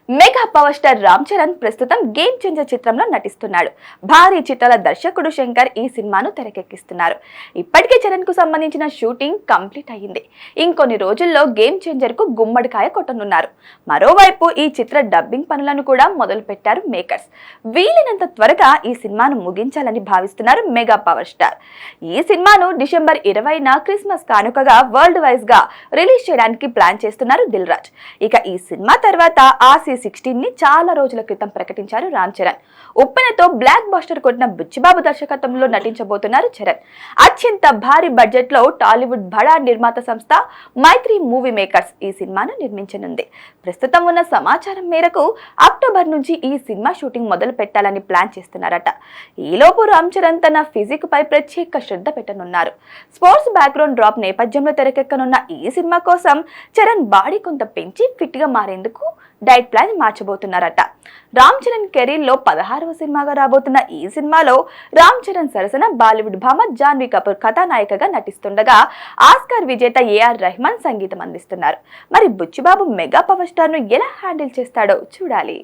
Mega power star Ram Charan ప్రస్తుతం game changer చిత్రంలో నటిస్తున్నాడు. భారీ చిత్రాల దర్శకుడు శంకర్ ఈ సినిమాను తెరకెక్కిస్తున్నారు. ఇప్పటికే చరణ్ కు సంబంధించిన షూటింగ్ కంప్లీట్ అయ్యింది. ఇంకొన్ని రోజుల్లో గేమ్ చేంజర్ కు గుమ్మడికాయ కొట్టనున్నారు. మరోవైపు ఈ చిత్ర డబ్బింగ్ పనులను కూడా మొదలు పెట్టారు మేకర్స్. వీలైనంత త్వరగా ఈ సినిమాను ముగించాలని భావిస్తున్నారు మెగా పవర్ స్టార్. ఈ సినిమాను డిసెంబర్ 20న క్రిస్మస్ కానుకగా వరల్డ్ వైజ్ గా రిలీజ్ చేయడానికి ప్లాన్ చేస్తున్నారు దిల్ రాజు. ఇక ఈ సినిమా తర్వాత RC16 ని చాలా రోజుల క్రితం ప్రకటించారు రామ్ చరణ్. ఉప్పెనతో బ్లాక్ బస్టర్ కొట్టిన బుచ్చిబాబు దర్శకత్వంలో నటించబోతున్నారు చరణ్. అత్యంత భారీ బడ్జెట్ లో టాలీవుడ్ బడా నిర్మాత సంస్థ మైత్రి మూవీ మేకర్స్ ఈ సినిమాను నిర్మించనుంది. ప్రస్తుతం ఉన్న సమాచారం మేరకు అక్టోబర్ నుంచి ఈ సినిమా షూటింగ్ మొదలు పెట్టాలని ప్లాన్ చేస్తున్నారట. ఈలోపు రామ్ చరణ్ తన ఫిజిక్ పై ప్రత్యేక శ్రద్ధ పెట్టనున్నారు. స్పోర్ట్స్ బ్యాక్గ్రౌండ్ డ్రాప్ నేపథ్యంలో తెరకెక్కనున్న ఈ సినిమా కోసం చరణ్ బాడీ కొంత పెంచి ఫిట్ గా మారేందుకు డైట్ ప్లాన్ మార్చబోతున్నారట. రామ్ చరణ్ కెరీర్ లో 16వ సినిమాగా రాబోతున్న ఈ సినిమాలో రామ్ చరణ్ సరసన బాలీవుడ్ భామ జాన్వీ కపూర్ కథానాయికగా నటిస్తుండగా ఆస్కార్ విజేత AR రెహమాన్ సంగీతం అందిస్తున్నారు. మరి బుచ్చిబాబు మెగా పవర్ స్టార్ ను ఎలా హ్యాండిల్ చేస్తాడో చూడాలి.